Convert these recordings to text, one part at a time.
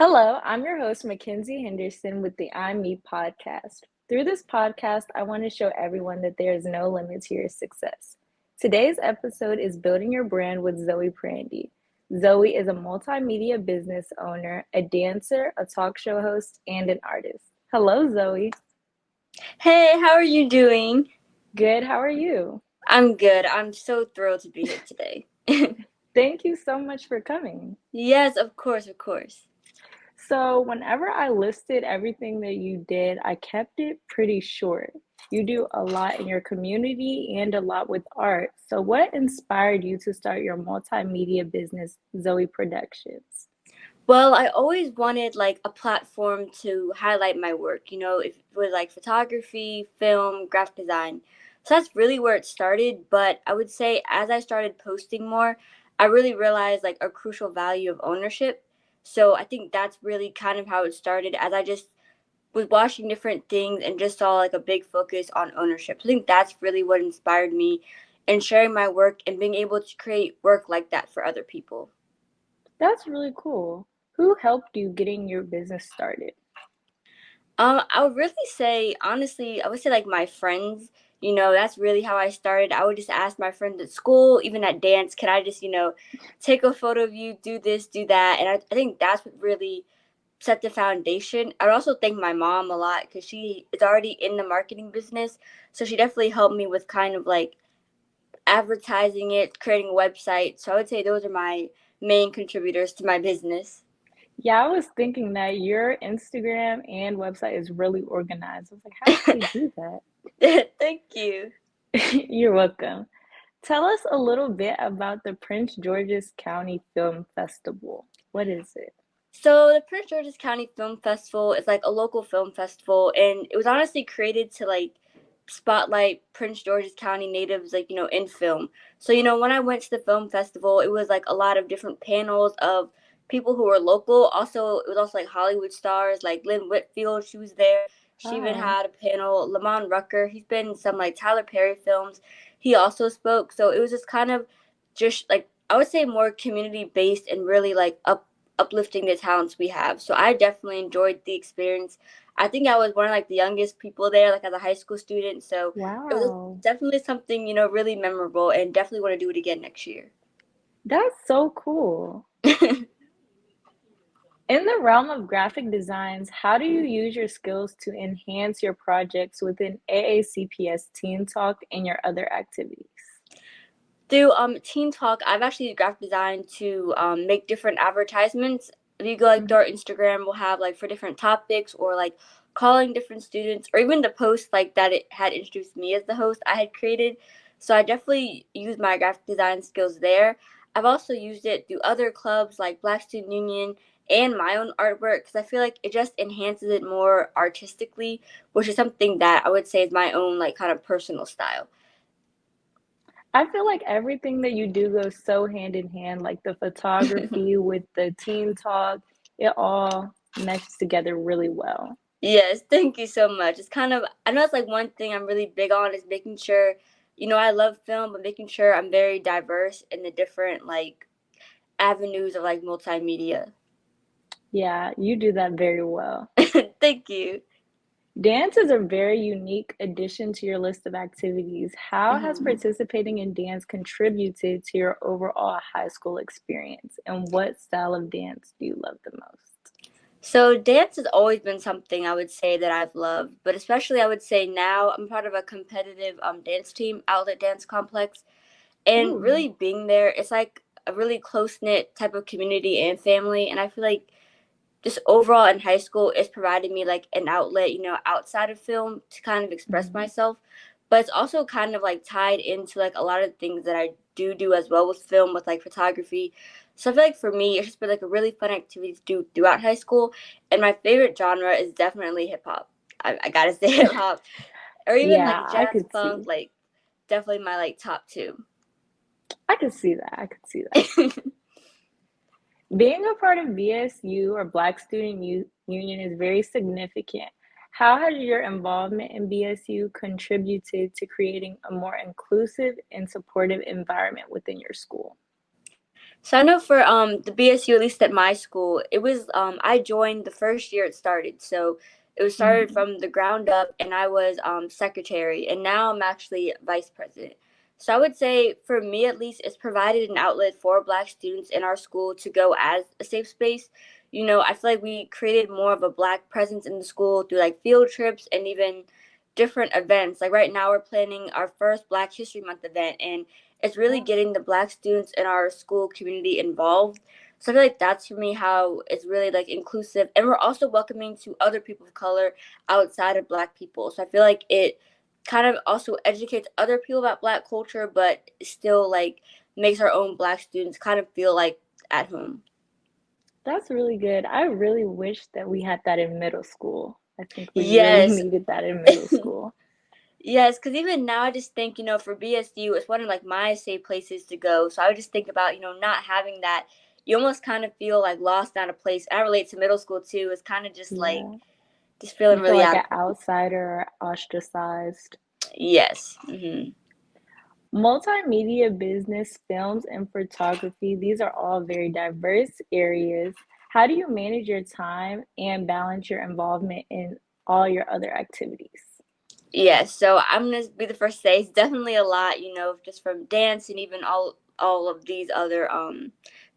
Hello, I'm your host, Mackenzie Henderson, with the I'm Me podcast. Through this podcast, I want to show everyone that there is no limit to your success. Today's episode is Building Your Brand with Zoie Prandy. Zoie is a multimedia business owner, a dancer, a talk show host, and an artist. Hello, Zoie. Hey, how are you doing? Good, how are you? I'm good. I'm so thrilled to be here today. Thank you so much for coming. Yes, of course, of course. So, whenever I listed everything that you did, I kept it pretty short. You do a lot in your community and a lot with art. So, what inspired you to start your multimedia business, ZoieProductionz? Well, I always wanted like a platform to highlight my work, if it was like photography, film, graphic design. So that's really where it started, but I would say as I started posting more, I really realized like a crucial value of ownership. So I think that's really kind of how it started as I just was watching different things and just saw like a big focus on ownership. So I think that's really what inspired me in sharing my work and being able to create work like that for other people. That's really cool. Who helped you getting your business started? I would really say, honestly, I would say like my friends. That's really how I started. I would just ask my friends at school, even at dance, can I just, take a photo of you, do this, do that. And I think that's what really set the foundation. I'd also thank my mom a lot because she is already in the marketing business. So she definitely helped me with kind of like advertising it, creating a website. So I would say those are my main contributors to my business. Yeah, I was thinking that your Instagram and website is really organized. I was like, how does she do Thank you. that? You're welcome. Tell us a little bit about the Prince George's County Film Festival. What is it? So the Prince George's County Film Festival is like a local film festival, and it was honestly created to like spotlight Prince George's County natives, like in film. So when I went to the film festival, it was like a lot of different panels of people who were local. Also, it was also like Hollywood stars, like Lynn Whitfield. She was there. She even Oh, had a panel. Lamont Rucker. He's been in some like Tyler Perry films. He also spoke. So it was just kind of just like I would say more community based and really like uplifting the talents we have. So I definitely enjoyed the experience. I think I was one of like the youngest people there, like as a high school student. So it was wow. definitely something, really memorable and definitely want to do it again next year. That's so cool. In the realm of graphic designs, how do you use your skills to enhance your projects within AACPS Teen Talk and your other activities? Through Teen Talk, I've actually used graphic design to make different advertisements. If you go like through our Instagram, we'll have like for different topics or like calling different students or even the post like that it had introduced me as the host I had created. So I definitely use my graphic design skills there. I've also used it through other clubs like Black Student Union and my own artwork because I feel like it just enhances it more artistically, which is something that I would say is my own like kind of personal style. I feel like everything that you do goes so hand in hand, like the photography with the Teen Talk, it all meshes together really well. Yes, thank you so much. It's kind of, I know it's like one thing I'm really big on is making sure, I love film, but making sure I'm very diverse in the different like avenues of like multimedia. Yeah, you do that very well. Thank you. Dance is a very unique addition to your list of activities. How has hmm participating in dance contributed to your overall high school experience? And what style of dance do you love the most? So dance has always been something I would say that I've loved, but especially I would say now I'm part of a competitive dance team, Outlet Dance Complex, and Ooh, really being there, it's like a really close knit type of community and family, and I feel like just overall in high school, it's provided me like an outlet, outside of film to kind of express mhm. myself. But it's also kind of like tied into like a lot of things that I do as well with film, with like photography. So I feel like for me, it's just been like a really fun activity to do throughout high school. And my favorite genre is definitely hip hop. I gotta say hip hop, or even Yeah, like I jazz could funk, see. like definitely my like top two. I could see that. I could see that. Being a part of BSU or Black Student Union is very significant. How has your involvement in BSU contributed to creating a more inclusive and supportive environment within your school? So I know for the BSU, at least at my school, it was I joined the first year it started. So it was started Mhm. from the ground up, and I was secretary, and now I'm actually vice president. So I would say for me at least, it's provided an outlet for Black students in our school to go as a safe space. You know, I feel like we created more of a Black presence in the school through like field trips and even different events. Like right now, we're planning our first Black History Month event, and it's really Oh, getting the Black students in our school community involved. So I feel like that's for me how it's really like inclusive, and we're also welcoming to other people of color outside of Black people. So I feel like it kind of also educates other people about Black culture, but still like makes our own Black students kind of feel like at home. that's really good. I really wish that we had that in middle school. I think we really Yes. needed that in middle school. Yes, because even now I just think, for BSU, it's one of like my safe places to go. So I would just think about, not having that. You almost kind of feel like lost out of place. I relate to middle school too. It's kind of just like Yeah. just feeling You feel really like out an of place. outsider or ostracized. Yes. Hmm. Multimedia, business, films, and photography, these are all very diverse areas. How do you manage your time and balance your involvement in all your other activities? Yeah, so I'm gonna be the first to say it's definitely a lot, just from dance and even all of these other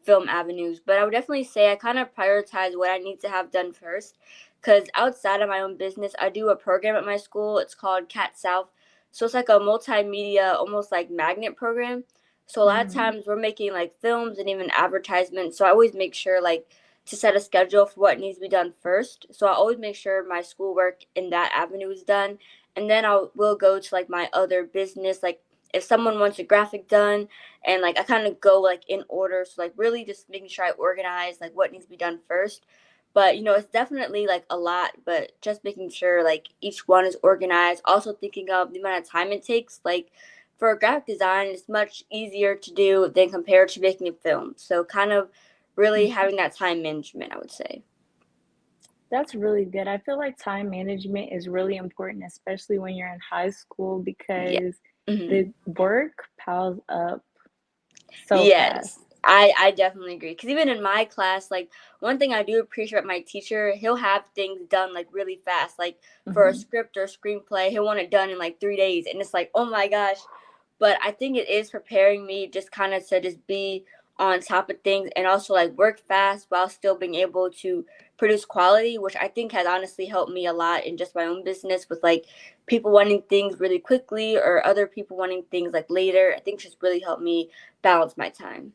film avenues. But I would definitely say I kind of prioritize what I need to have done first, because outside of my own business, I do a program at my school. It's called Cat South, so it's like a multimedia, almost like magnet program. So a lot of Mm, times we're making like films and even advertisements. So I always make sure like to set a schedule for what needs to be done first. So I always make sure my schoolwork in that avenue is done, and then I will go to like my other business. Like if someone wants a graphic done, and like I kind of go like in order, so like really just making sure I organize like what needs to be done first. But it's definitely like a lot, but just making sure like each one is organized. Also thinking of the amount of time it takes. Like for graphic design, it's much easier to do than compared to making a film. So kind of really mhm. having that time management, I would say. That's really good. I feel like time management is really important, especially when you're in high school, Yeah. because Hmm. the work piles up so fast. Yes, I definitely agree. Because even in my class, like one thing I do appreciate about my teacher, he'll have things done like really fast. Like for a Hmm. script or screenplay, he'll want it done in like 3 days, and it's like, oh my gosh. But I think it is preparing me just kind of to just be on top of things and also like work fast while still being able to produce quality, which I think has honestly helped me a lot in just my own business with like people wanting things really quickly or other people wanting things like later. I think just really helped me balance my time.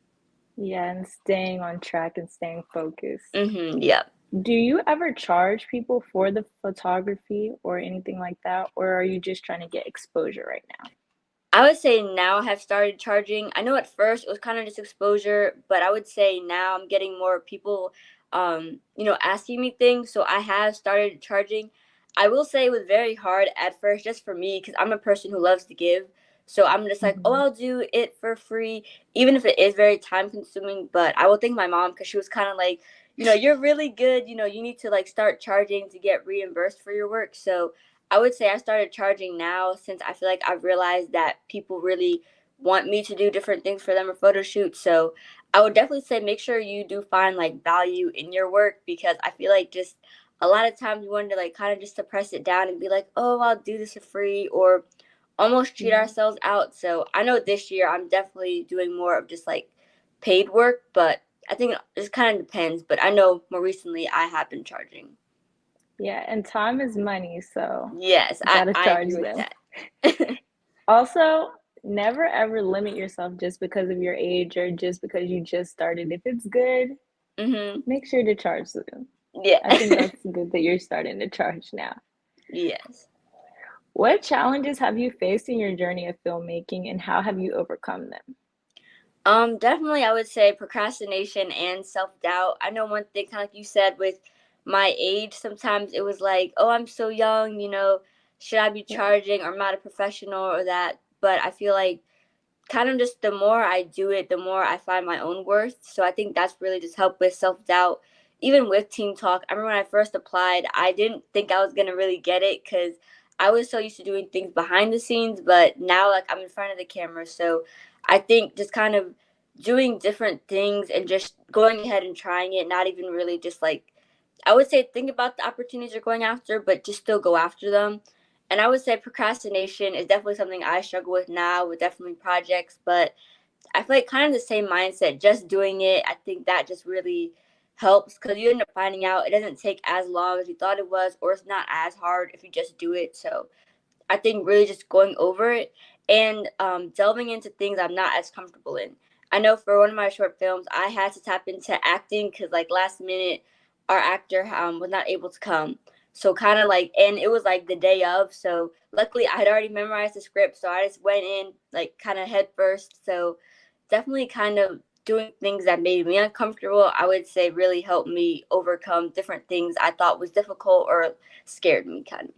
Yeah, and staying on track and staying focused. Mm-hmm. Yeah. Do you ever charge people for the photography or anything like that, or are you just trying to get exposure right now? I would say now I have started charging. I know at first it was kind of just exposure, but I would say now I'm getting more people, asking me things. So I have started charging. I will say it was very hard at first, just for me, because I'm a person who loves to give. So I'm just like, oh, Hmm. I'll do it for free, even if it is very time consuming. But I will thank my mom because she was kind of like, you're really good. You need to like start charging to get reimbursed for your work. So I would say I started charging now since I feel like I've realized that people really want me to do different things for them or photo shoots. So I would definitely say make sure you do find like value in your work, because I feel like just a lot of times we want to like kind of just suppress it down and be like, oh, I'll do this for free, or almost cheat Yeah. ourselves out. So I know this year I'm definitely doing more of just like paid work, but I think it kind of depends. But I know more recently I have been charging. Yeah, and time is money, so Yes, you I, gotta I charge agree with them. that. Also, never ever limit yourself just because of your age or just because you just started. If it's good, Mm-hmm. make sure to charge them. Yeah. I think that's good that you're starting to charge now. Yes. What challenges have you faced in your journey of filmmaking and how have you overcome them? Definitely I would say procrastination and self doubt. I know one thing, kinda like you said, with my age, sometimes it was like, oh, I'm so young, should I be Yeah. charging, or I'm not a professional or that. But I feel like kind of just the more I do it, the more I find my own worth. So I think that's really just helped with self doubt. Even with Teen Talk, I remember when I first applied, I didn't think I was gonna really get it because I was so used to doing things behind the scenes. But now, like I'm in front of the camera, so I think just kind of doing different things and just going ahead and trying it, not even really just like, I would say think about the opportunities you're going after, but just still go after them. And I would say procrastination is definitely something I struggle with now with definitely projects, but I feel like kind of the same mindset, just doing it. I think that just really helps because you end up finding out it doesn't take as long as you thought it was, or it's not as hard if you just do it. So I think really just going over it and delving into things I'm not as comfortable in. I know for one of my short films, I had to tap into acting because like last minute, our actor was not able to come. So kind of like, and it was like the day of. So luckily, I had already memorized the script, so I just went in like kind of head first. So definitely kind of doing things that made me uncomfortable, I would say really helped me overcome different things I thought was difficult or scared me kind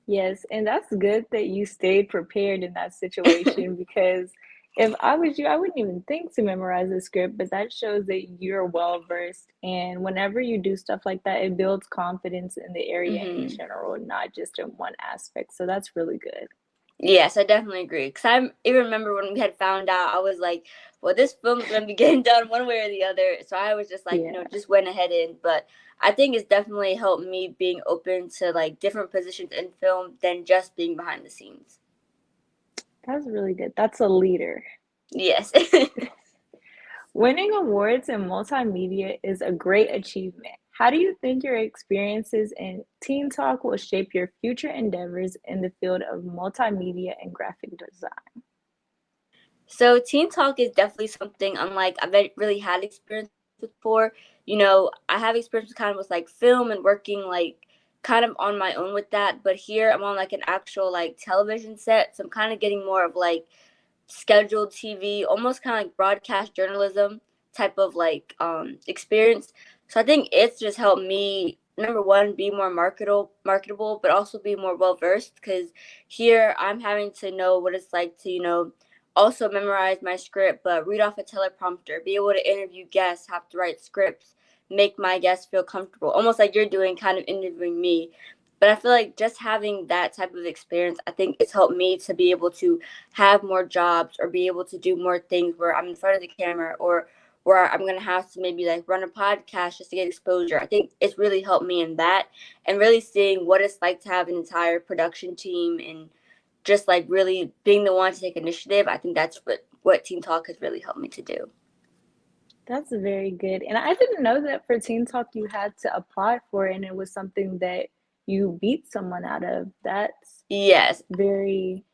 Yes, and that's good that you stayed prepared in that of. situation because if I was you, I wouldn't even think to memorize the script, but that shows that you're well versed. And whenever you do stuff like that, it builds confidence in the area in Hmm. general, not just in one aspect. So that's really good. Yes, I definitely agree. Because I even remember when we had found out, I was like, well, this film's going to be getting done one way or the other. So I was just like, Yeah, just went ahead in. But I think it's definitely helped me being open to like different positions in film than just being behind the scenes. that's really good. That's a leader. Yes. Winning awards in multimedia is a great achievement. How do you think your experiences in Teen Talk will shape your future endeavors in the field of multimedia and graphic design? So Teen Talk is definitely something unlike I've really had experience with before. I have experience kind of with like film and working like kind of on my own with that. But here I'm on like an actual like television set. So I'm kind of getting more of like scheduled TV, almost kind of like broadcast journalism type of like experience. So I think it's just helped me number one be more marketable, but also be more well versed because here I'm having to know what it's like to also memorize my script, but read off a teleprompter, be able to interview guests, have to write scripts, make my guests feel comfortable, almost like you're doing, kind of interviewing me. But I feel like just having that type of experience, I think it's helped me to be able to have more jobs or be able to do more things where I'm in front of the camera or where I'm going to have to maybe like run a podcast just to get exposure. I think it's really helped me in that and really seeing what it's like to have an entire production team and just like really being the one to take initiative. I think that's what Teen Talk has really helped me to do. That's very good. And I didn't know that for Teen Talk you had to apply for it and it was something that you beat someone out of. Yes. Very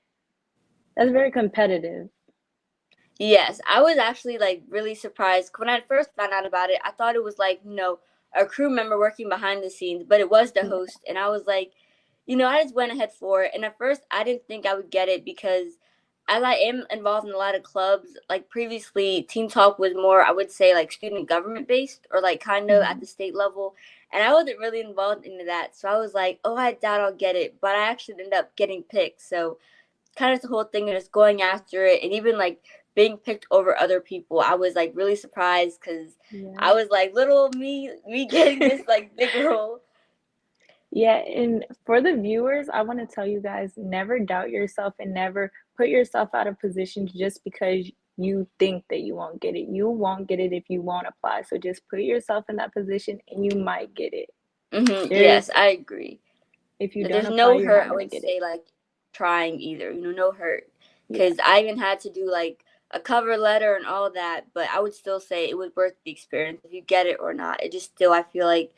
that's very competitive. Yes, I was actually like really surprised when I first found out about it. I thought it was like, a crew member working behind the scenes, but it was the Yeah. host. And I was like, I just went ahead for it. And at first, I didn't think I would get it because as I am involved in a lot of clubs, like previously, Team Talk was more, I would say, like student government based or like kind of at Mhm. the state level. And I wasn't really involved into that. So I was like, oh, I doubt I'll get it. But I actually ended up getting picked. So kind of the whole thing of just going after it and even like being picked over other people, I was like really surprised because I Yeah. was like little me getting this like big role. Yeah, and for the viewers, I want to tell you guys never doubt yourself and never put yourself out of positions just because you think that you won't get it. You won't get it if you won't apply. So just put yourself in that position and you might get it. There's, Yes, I agree. if you don't There's apply, no you're hurt, not I going to would get it. say, like trying either. No hurt, Yeah, because I even had to do like a cover letter and all that. But I would still say it was worth the experience if you get it or not. It just still I feel like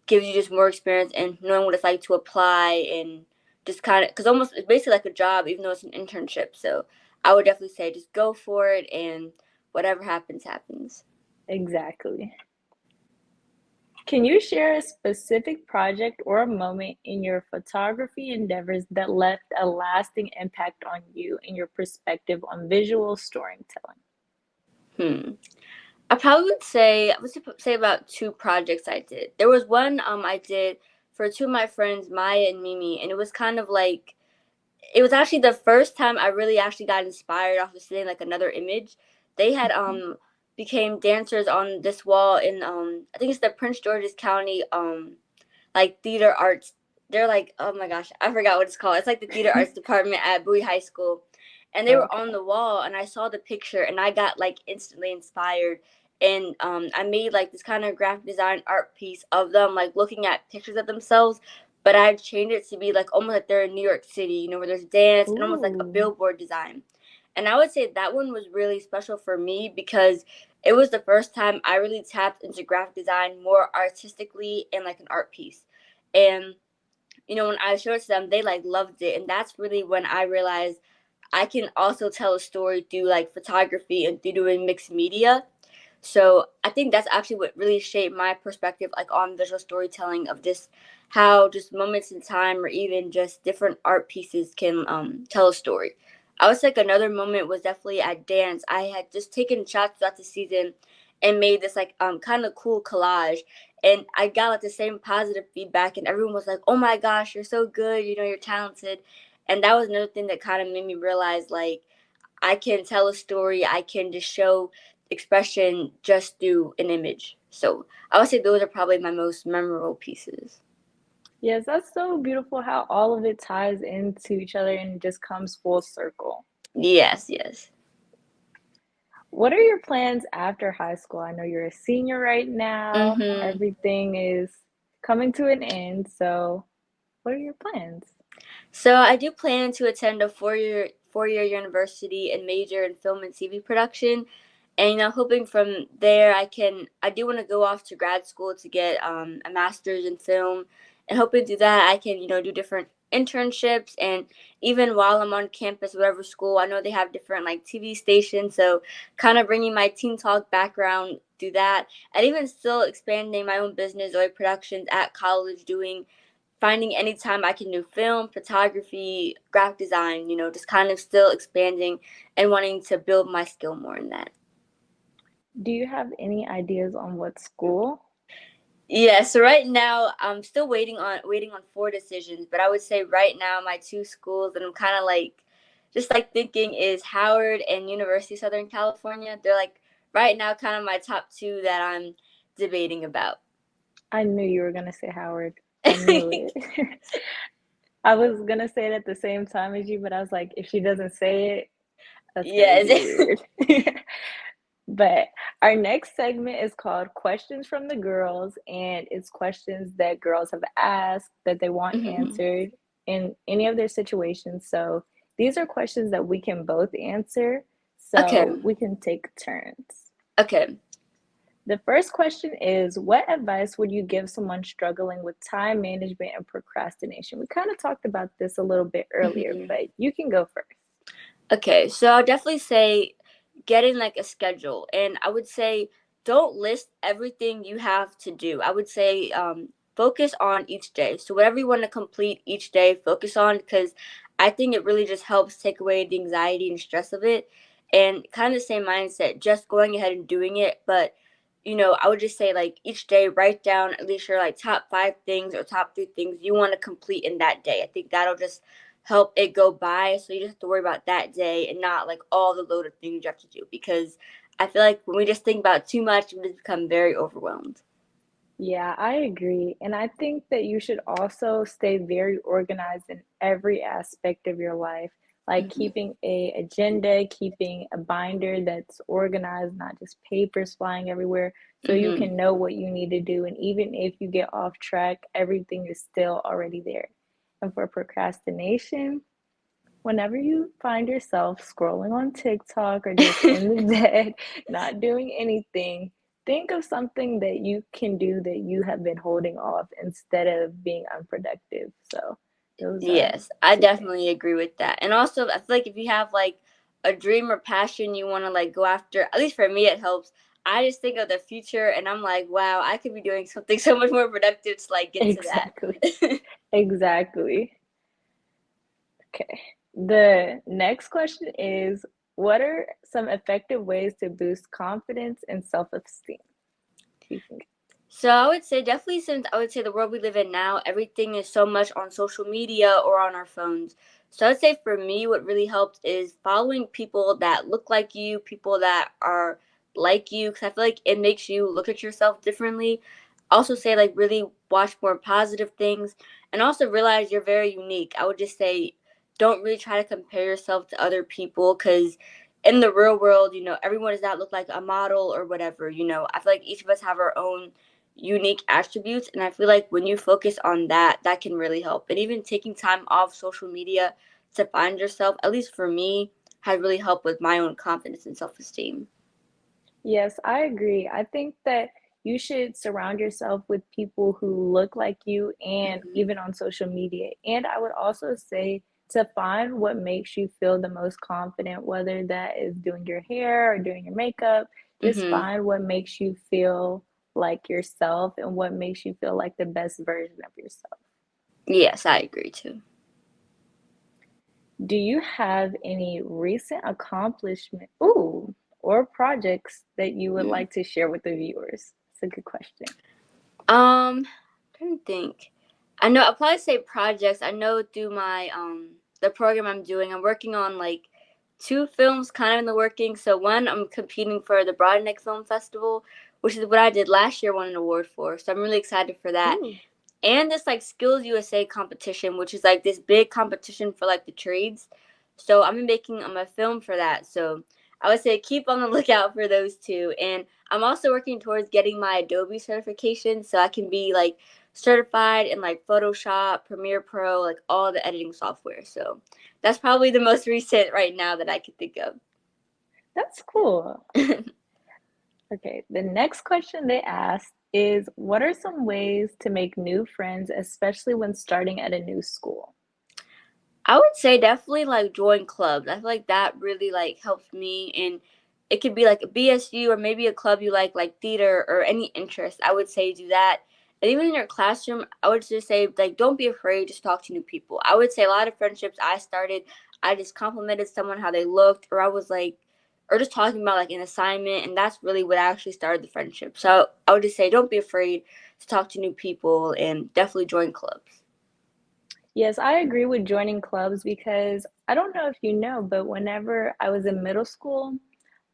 gives you just more experience and knowing what it's like to apply and just kind of because almost it's basically like a job even though it's an internship. So I would definitely say just go for it and whatever happens happens. exactly. Can you share a specific project or a moment in your photography endeavors that left a lasting impact on you and your perspective on visual storytelling? Hmm. I probably would say about two projects I did. There was one I did for two of my friends, Maya and Mimi, and it was kind of like it was actually the first time I really actually got inspired off of seeing like another image. They had became dancers on this wall in I think it's the Prince George's County like theater arts. They're like, oh my gosh, I forgot what it's called. It's like the theater arts department at Bowie High School. and they were on the wall, and I saw the picture, and I got like instantly inspired. And I made like this kind of graphic design art piece of them, like looking at pictures of themselves, but I changed it to be like almost like they're in New York City, where there's dance and almost like a Ooh. billboard design. And I would say that one was really special for me because it was the first time I really tapped into graphic design more artistically and like an art piece. And when I showed it to them, they like loved it, and that's really when I realized I can also tell a story through like photography and through doing mixed media. So I think that's actually what really shaped my perspective, like on visual storytelling, of just how just moments in time or even just different art pieces can tell a story. I would say like another moment was definitely at dance. I had just taken shots throughout the season and made this like kind of cool collage, and I got like the same positive feedback, and everyone was like, "Oh my gosh, you're so good! You're talented," and that was another thing that kind of made me realize like I can tell a story. I can just show expression just through an image. So I would say those are probably my most memorable pieces. Yes, that's so beautiful how all of it ties into each other and just comes full circle. Yes, yes. What are your plans after high school? I know you're a senior right now. Mm-hmm. Everything is coming to an end. So, what are your plans? So I do plan to attend a four year university and major in film and TV production. And hoping from there I do want to go off to grad school to get a master's in film, and hoping through that I can do different internships, and even while I'm on campus, whatever school, I know they have different like TV stations, so kind of bringing my teen talk background through that, and even still expanding my own business, ZoieProductionz, at college, doing finding any time I can do film, photography, graphic design, just kind of still expanding and wanting to build my skill more in that. Do you have any ideas on what school? Yeah, so right now I'm still waiting on four decisions, but I would say right now my two schools that I'm kind of like just like thinking is Howard and University of Southern California. They're like right now kind of my top two that I'm debating about. I knew you were going to say Howard. I knew it. I was going to say it at the same time as you, but I was like, if she doesn't say it, that's going to be Yes. weird. But our next segment is called Questions from the Girls, and it's questions that girls have asked that they want Mhm. answered in any of their situations. So these are questions that we can both answer, Okay. so we can take turns. Okay. The first question is, what advice would you give someone struggling with time management and procrastination? We kind of talked about this a little bit earlier, Mhm. but you can go first. Okay, so I'll definitely say getting like a schedule, and I would say don't list everything you have to do. I would say focus on each day. So whatever you want to complete each day, focus on, because I think it really just helps take away the anxiety and stress of it, and kind of the same mindset, just going ahead and doing it. But I would just say like each day, write down at least your like top five things or top three things you want to complete in that day. I think that'll just help it go by, so you just have to worry about that day and not like all the load of things you have to do, because I feel like when we just think about too much, we just become very overwhelmed. Yeah, I agree. And I think that you should also stay very organized in every aspect of your life, like Hmm. keeping a agenda, keeping a binder that's organized, not just papers flying everywhere, so you Hmm. can know what you need to do. And even if you get off track, everything is still already there. And for procrastination, whenever you find yourself scrolling on TikTok or just in the bed, not doing anything, think of something that you can do that you have been holding off instead of being unproductive. So, those are Yes, I two things. definitely agree with that. And also, I feel like if you have like a dream or passion you want to like go after, at least for me, it helps. I just think of the future, and I'm like, wow, I could be doing something so much more productive to like get to Exactly. that. Exactly. Okay. The next question is, what are some effective ways to boost confidence and self-esteem? You can. So I would say definitely, since I would say the world we live in now, everything is so much on social media or on our phones. So I'd say for me, what really helped is following people that look like you, people that are like you, because I feel like it makes you look at yourself differently. Also say like really watch more positive things, and also realize you're very unique. I would just say don't really try to compare yourself to other people, because in the real world, everyone does not look like a model or whatever. I feel like each of us have our own unique attributes, and I feel like when you focus on that, that can really help. And even taking time off social media to find yourself, at least for me, has really helped with my own confidence and self-esteem. Yes, I agree. I think that you should surround yourself with people who look like you and Hmm. even on social media. And I would also say to find what makes you feel the most confident, whether that is doing your hair or doing your makeup, just Hmm. find what makes you feel like yourself and what makes you feel like the best version of yourself. Yes, I agree too. Do you have any recent accomplishment, or projects that you would Mm. like to share with the viewers? It's a good question. Trying to think. I know I'll probably say projects. I know through my the program I'm doing, I'm working on like two films kind of in the working. So one, I'm competing for the Broadneck Film Festival, which is what I did last year, won an award for. So I'm really excited for that. Ooh, And this like Skills USA competition, which is like this big competition for like the trades. So I'm making a film for that. So I would say keep on the lookout for those two. And I'm also working towards getting my Adobe certification, so I can be like certified in like Photoshop, Premiere Pro, like all the editing software. So that's probably the most recent right now that I could think that's cool. of. Okay, the next question they asked is, what are some ways to make new friends, especially when starting at a new school? I would say definitely like join clubs. I feel like that really like helps me, and it could be like a BSU or maybe a club you like theater or any interest. I would say do that. And even in your classroom, I would just say like don't be afraid, just talk to new people. I would say a lot of friendships I started, I just complimented someone how they looked, or I was like, or just talking about like an assignment, and that's really what actually started the friendship. So I would just say don't be afraid to talk to new people and definitely join clubs. Yes, I agree with joining clubs because I don't know if you know, but whenever I was in middle school,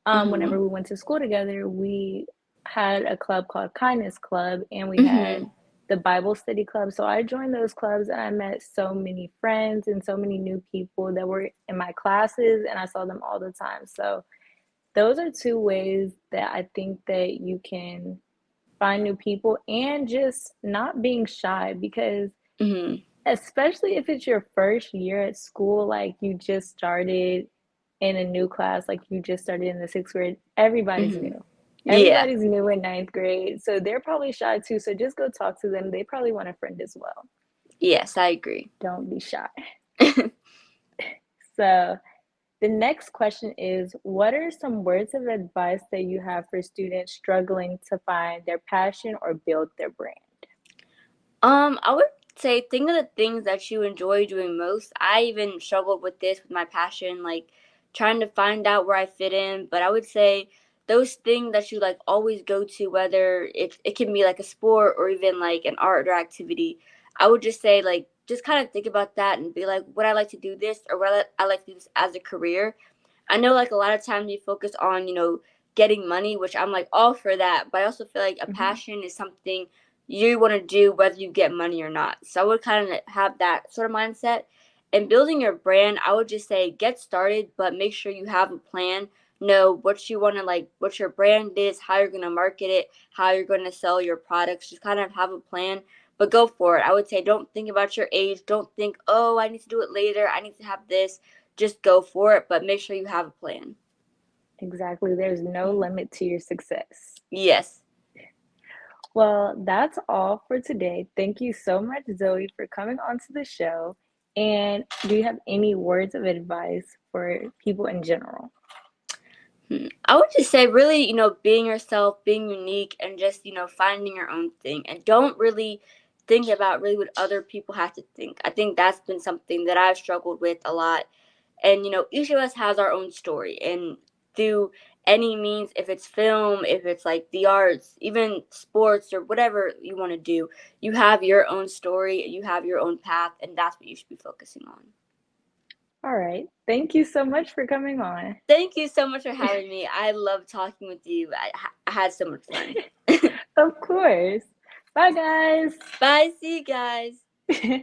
Mhm. whenever we went to school together, we had a club called Kindness Club and we had Mhm. the Bible study club. So I joined those clubs and I met so many friends and so many new people that were in my classes and I saw them all the time. So those are two ways that I think that you can find new people and just not being shy because Mhm. especially if it's your first year at school, like you just started in a new class, like you just started in the sixth grade, everybody's Mhm. new. Yeah. Everybody's new in ninth grade. So they're probably shy too. So just go talk to them. They probably want a friend as well. Yes, I agree. Don't be shy. So the next question is, what are some words of advice that you have for students struggling to find their passion or build their brand? I would say think of the things that you enjoy doing most. I even struggled with this with my passion, like trying to find out where I fit in. But I would say those things that you like always go to, whether it can be like a sport or even like an art or activity. I would just say like just kind of think about that and be like, would I like to do this, or would I like to do this as a career? I know like a lot of times you focus on, getting money, which I'm like all for that, but I also feel like a Mhm. passion is something you want to do whether you get money or not. So I would kind of have that sort of mindset. And building your brand, I would just say get started, but make sure you have a plan. Know what you want to like, what your brand is, how you're going to market it, how you're going to sell your products. Just kind of have a plan, but go for it. I would say don't think about your age. Don't think, oh, I need to do it later. I need to have this. Just go for it, but make sure you have a plan. Exactly. There's no Mhm. limit to your success. Yes. Well, that's all for today. Thank you so much, Zoe, for coming onto the show. And do you have any words of advice for people in general? I would just say, really, being yourself, being unique, and just, finding your own thing. And don't really think about really what other people have to think. I think that's been something that I've struggled with a lot. And, each of us has our own story. And through any means, if it's film, if it's like the arts, even sports or whatever you want to do, you have your own story, you have your own path, and that's what you should be focusing on. All right. Thank you so much for coming on. Thank you so much for having me. I love talking with you. I had so much fun. Of course. Bye, guys. Bye. See you guys.